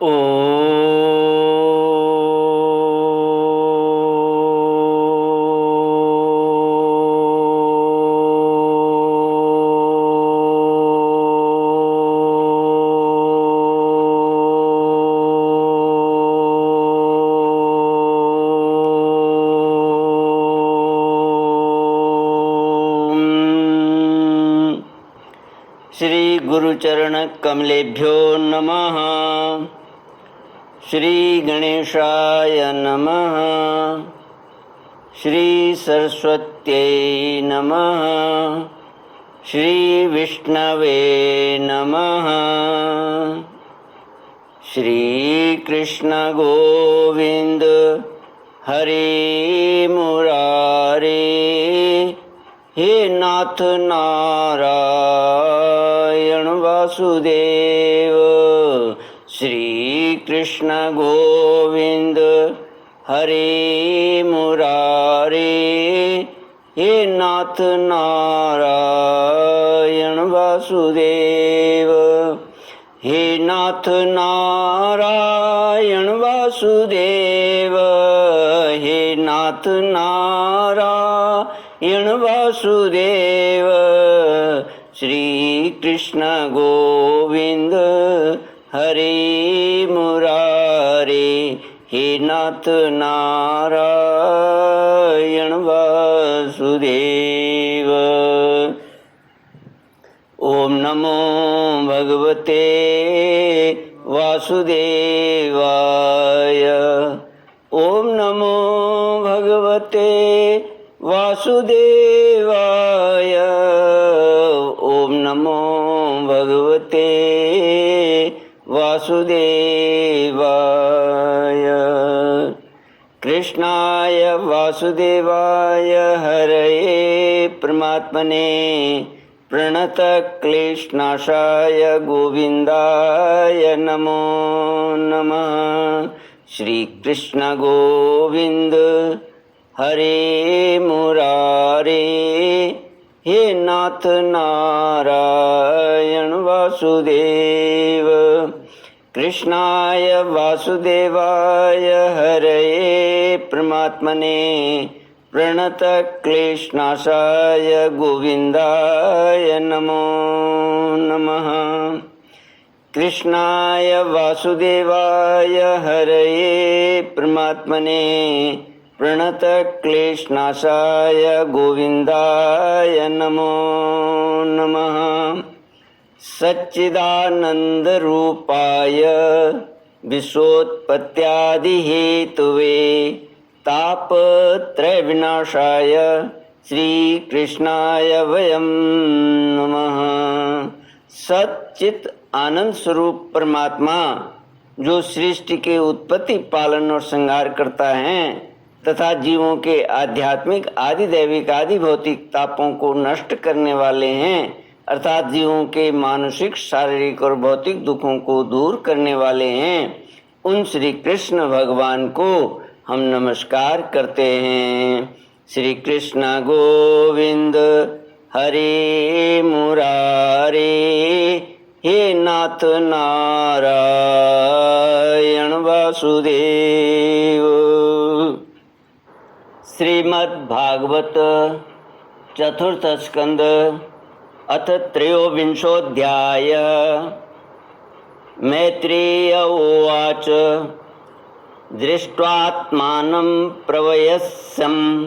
ओ श्री गुरुचरण कमलेभ्यो नमः। श्री गणेशाय नमः। श्री सरस्वत्यै नमः। श्री विष्णवे नमः। श्री कृष्ण गोविंद हरे मुरारे, हे नाथ नारायण वासुदेव। श्री कृष्ण गोविंद हरे मुरारे, हे नाथ नारायण वासुदेव। हे नाथ नारायण वासुदेव, हे नाथ नारायण वासुदेव। श्री कृष्ण गोविंद हरे मुरारे, हे नाथ नारायण वासुदेव। ओम नमो भगवते वासुदेवाय। ओम नमो भगवते वासुदेवाय। ओम नमो भगवते वासुदेवाय। कृष्णाय वासुदेवाय हरये परमात्मने प्रणतक्लेशनाशाय गोविन्दाय नमो नमः। श्री कृष्ण गोविंद हरे मुरारे, हे नाथ नारायण वासुदेव। कृष्णाय वासुदेवाय हरये परमात्मने प्रणतक्लेशनाशाय गोविन्दाय नमो नमः। कृष्णाय वासुदेवाय हरये परमात्मने प्रणतक्लेशनाशाय गोविन्दाय नमो नमः। सच्चिदानन्दरूपाय विश्वोत्पत्त्यादिहेतवे तापत्रयविनाशाय श्रीकृष्णाय वयं नमः। सच्चित आनंद स्वरूप परमात्मा जो सृष्टि के उत्पत्ति, पालन और संहार करता है तथा जीवों के आध्यात्मिक, आदि दैविक, आदि भौतिक तापों को नष्ट करने वाले हैं, अर्थात जीवों के मानसिक, शारीरिक और भौतिक दुखों को दूर करने वाले हैं, उन श्री कृष्ण भगवान को हम नमस्कार करते हैं। श्री कृष्ण गोविंद हरे मुरारे, हे नाथ नारायण वासुदेव। श्रीमद्भागवत चतुर्थ स्कंद अथ त्रयोविंशोऽध्याय। मैत्रेय उवाच दृष्ट्वात्मानं प्रवयस्यम्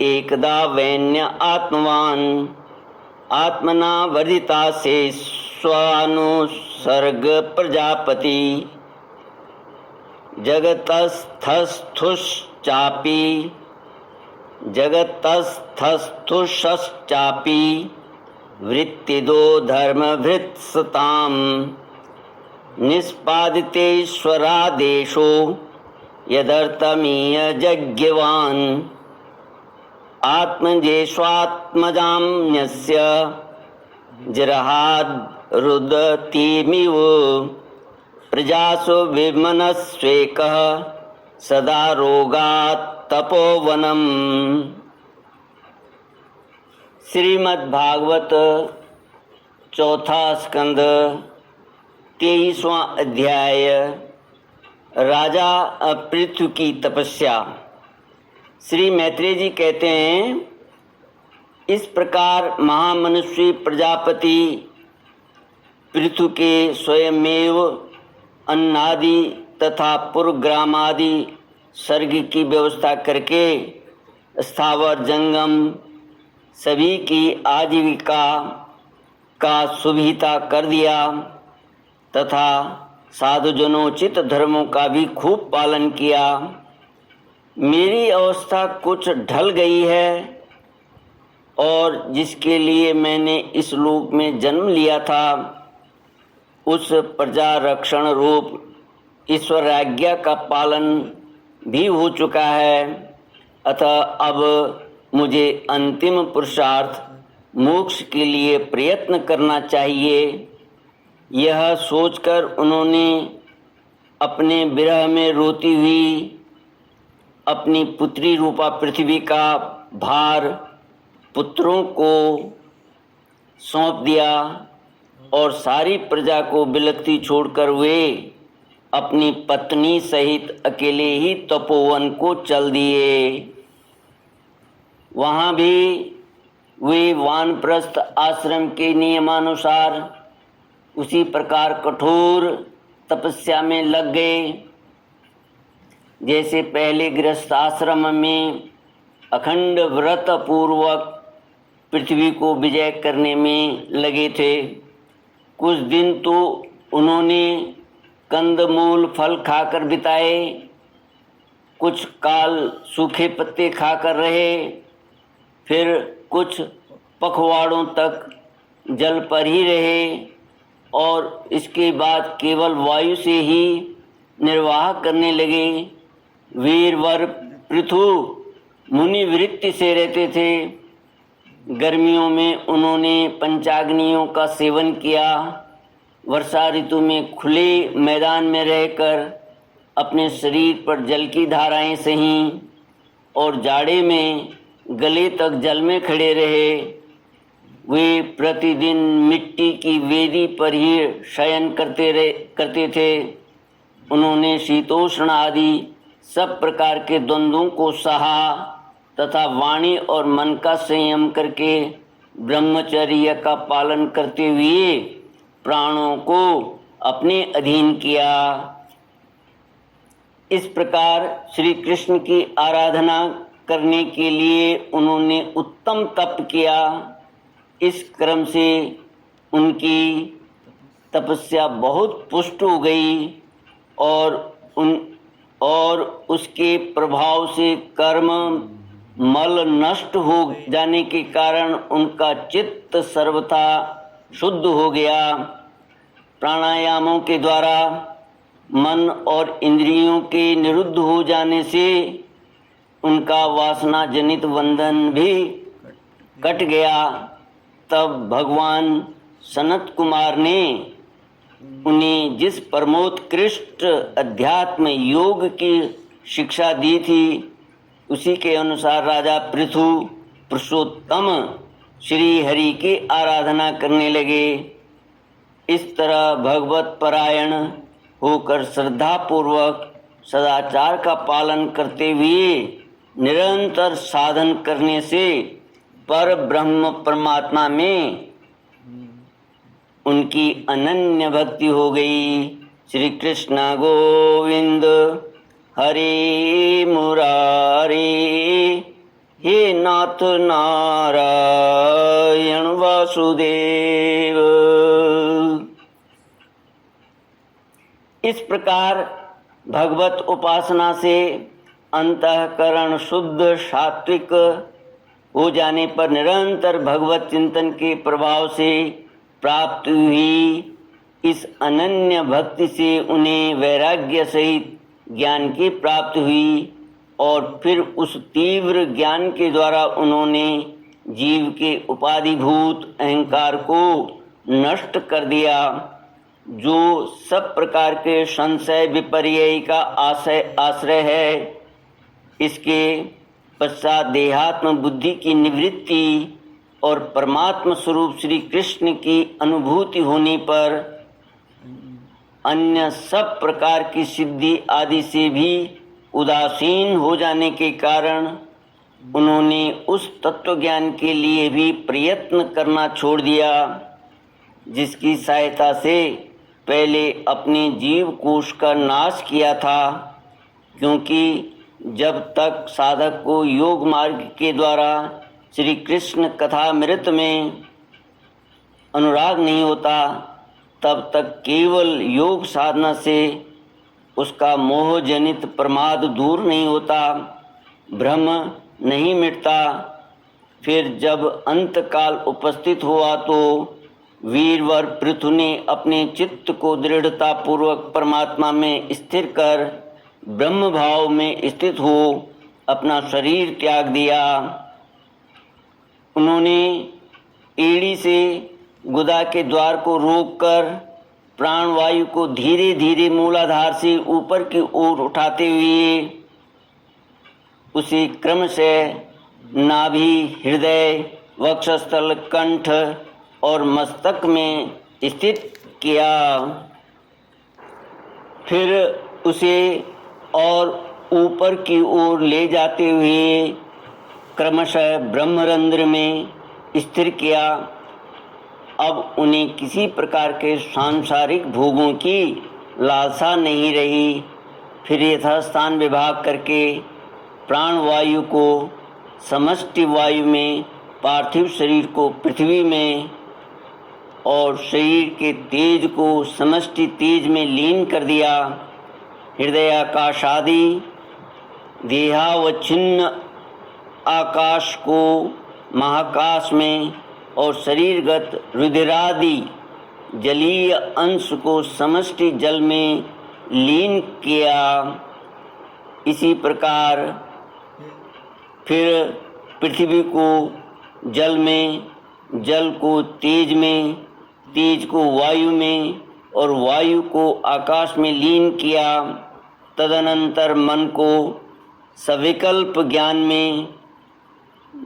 एकदा वैन्य आत्मवान् आत्मना वर्धितासे स्वानुसर्ग प्रजापति जगतस्थस्थुश्चापि वृत्तिदो धर्मभृत्सताम् निष्पादितेश्वरादेशो यदर्थमीय यज्ञवान् आत्मजेष्वात्मजाम्यस्य जरहाद् रुदतीमिव प्रजासु विमनस्वेकः सदा रोगात् तपोवनम्। श्रीमद्भागवत चौथा स्कंद 23वां अध्याय राजा पृथु की तपस्या। श्री मैत्रेय जी कहते हैं, इस प्रकार महामनुष्य प्रजापति पृथु के स्वयमेव अन्नादि तथा पुरग्रामादि सर्ग की व्यवस्था करके स्थावर जंगम सभी की आजीविका का सुविहिता कर दिया तथा साधुजनोचित धर्मों का भी खूब पालन किया। मेरी अवस्था कुछ ढल गई है और जिसके लिए मैंने इस लोक में जन्म लिया था उस प्रजा रक्षण रूप ईश्वर आज्ञा का पालन भी हो चुका है। अतः अब मुझे अंतिम पुरुषार्थ मोक्ष के लिए प्रयत्न करना चाहिए। यह सोचकर उन्होंने अपने विरह में रोती हुई अपनी पुत्री रूपा पृथ्वी का भार पुत्रों को सौंप दिया और सारी प्रजा को बिलखती छोड़कर वे अपनी पत्नी सहित अकेले ही तपोवन को चल दिए। वहाँ भी वे वानप्रस्थ आश्रम के नियमानुसार उसी प्रकार कठोर तपस्या में लग गए जैसे पहले गृहस्थ आश्रम में अखंड व्रत पूर्वक पृथ्वी को विजय करने में लगे थे। कुछ दिन तो उन्होंने कंदमूल फल खाकर बिताए, कुछ काल सूखे पत्ते खाकर रहे, फिर कुछ पखवाड़ों तक जल पर ही रहे और इसके बाद केवल वायु से ही निर्वाह करने लगे। वीरवर पृथु मुनि वृत्ति से रहते थे। गर्मियों में उन्होंने पंचाग्नियों का सेवन किया। वर्षा ऋतु में खुले मैदान में रहकर अपने शरीर पर जल की धाराएं सहीं और जाड़े में गले तक जल में खड़े रहे। वे प्रतिदिन मिट्टी की वेदी पर ही शयन करते थे। उन्होंने शीतोष्ण आदि सब प्रकार के द्वंद्वों को सहा तथा वाणी और मन का संयम करके ब्रह्मचर्य का पालन करते हुए प्राणों को अपने अधीन किया। इस प्रकार श्री कृष्ण की आराधना करने के लिए उन्होंने उत्तम तप किया। इस क्रम से उनकी तपस्या बहुत पुष्ट हो गई और उसके प्रभाव से कर्म मल नष्ट हो जाने के कारण उनका चित्त सर्वथा शुद्ध हो गया। प्राणायामों के द्वारा मन और इंद्रियों के निरुद्ध हो जाने से उनका वासना जनित बंधन भी कट गया। तब भगवान सनत कुमार ने उन्हें जिस परमोत्कृष्ट अध्यात्म योग की शिक्षा दी थी उसी के अनुसार राजा पृथु पुरुषोत्तम श्री हरि की आराधना करने लगे। इस तरह भगवत परायण होकर श्रद्धा पूर्वक सदाचार का पालन करते हुए निरंतर साधन करने से पर ब्रह्म परमात्मा में उनकी अनन्य भक्ति हो गई। श्री कृष्ण गोविंद हरे मुरारे, हे नाथ नारायण वासुदेव। इस प्रकार भगवत उपासना से अंतःकरण शुद्ध सात्विक हो जाने पर निरंतर भगवत चिंतन के प्रभाव से प्राप्त हुई इस अनन्य भक्ति से उन्हें वैराग्य सहित ज्ञान की प्राप्ति हुई और फिर उस तीव्र ज्ञान के द्वारा उन्होंने जीव के उपाधिभूत अहंकार को नष्ट कर दिया, जो सब प्रकार के संशय विपर्यय का आश्रय है। इसके पश्चात देहात्म बुद्धि की निवृत्ति और परमात्म स्वरूप श्री कृष्ण की अनुभूति होने पर अन्य सब प्रकार की सिद्धि आदि से भी उदासीन हो जाने के कारण उन्होंने उस तत्व ज्ञान के लिए भी प्रयत्न करना छोड़ दिया जिसकी सहायता से पहले अपने जीव कोश का नाश किया था। क्योंकि जब तक साधक को योग मार्ग के द्वारा श्री कृष्ण कथामृत में अनुराग नहीं होता तब तक केवल योग साधना से उसका मोह जनित प्रमाद दूर नहीं होता, भ्रम नहीं मिटता। फिर जब अंतकाल उपस्थित हुआ तो वीरवर पृथु ने अपने चित्त को दृढ़ता पूर्वक परमात्मा में स्थिर कर ब्रह्म भाव में स्थित हो अपना शरीर त्याग दिया। उन्होंने एड़ी से गुदा के द्वार को रोककर प्राणवायु को धीरे धीरे मूलाधार से ऊपर की ओर उठाते हुए उसे क्रमशः नाभि, हृदय, वक्षस्थल, कंठ और मस्तक में स्थित किया। फिर उसे और ऊपर की ओर ले जाते हुए क्रमशः ब्रह्मरंध्र में स्थिर किया। अब उन्हें किसी प्रकार के सांसारिक भोगों की लालसा नहीं रही। फिर यथास्थान विभाग करके प्राणवायु को समष्टि वायु में, पार्थिव शरीर को पृथ्वी में और शरीर के तेज को समष्टि तेज में लीन कर दिया। हृदयाकाश आदि देहावच्छिन्न आकाश को महाकाश में और शरीरगत रुधिरादि जलीय अंश को समष्टि जल में लीन किया। इसी प्रकार फिर पृथ्वी को जल में, जल को तेज में, तेज को वायु में और वायु को आकाश में लीन किया। तदनंतर मन को सविकल्प ज्ञान में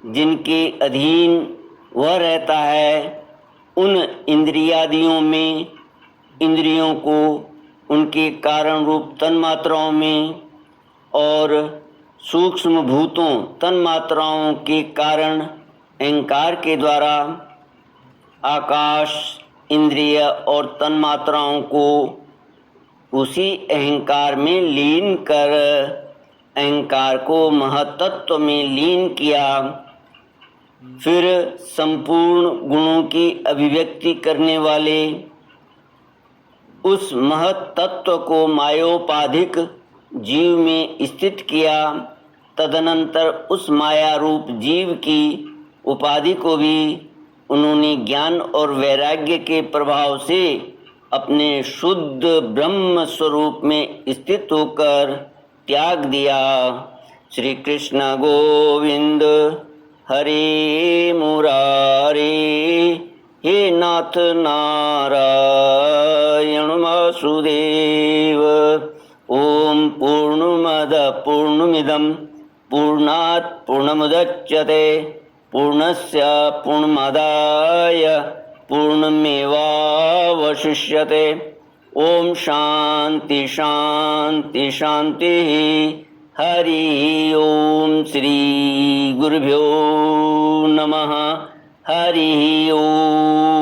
जिनके अधीन वह रहता है उन इंद्रियादियों में, इंद्रियों को उनके कारण रूप तन्मात्राओं में और सूक्ष्म भूतों तन्मात्राओं के कारण अहंकार के द्वारा आकाश, इंद्रिय और तन्मात्राओं को उसी अहंकार में लीन कर अहंकार को महतत्व में लीन किया। फिर संपूर्ण गुणों की अभिव्यक्ति करने वाले उस महत तत्व को मायोपाधिक जीव में स्थित किया। तदनंतर उस माया रूप जीव की उपाधि को भी उन्होंने ज्ञान और वैराग्य के प्रभाव से अपने शुद्ध ब्रह्म स्वरूप में स्थित होकर त्याग दिया। श्री कृष्ण गोविंद हरे मुरारे, हे नाथ नारायण वासुदेव। ओम पूर्णमद पूर्णमिदं पूर्णात् पूर्णमुदच्यते पूर्णस्य पूर्णमादाय पूर्णमेवावशिष्यते। ओम शांति शांति शांति। हरि ओम श्री गुरुभ्यो नमः। हरि ओम।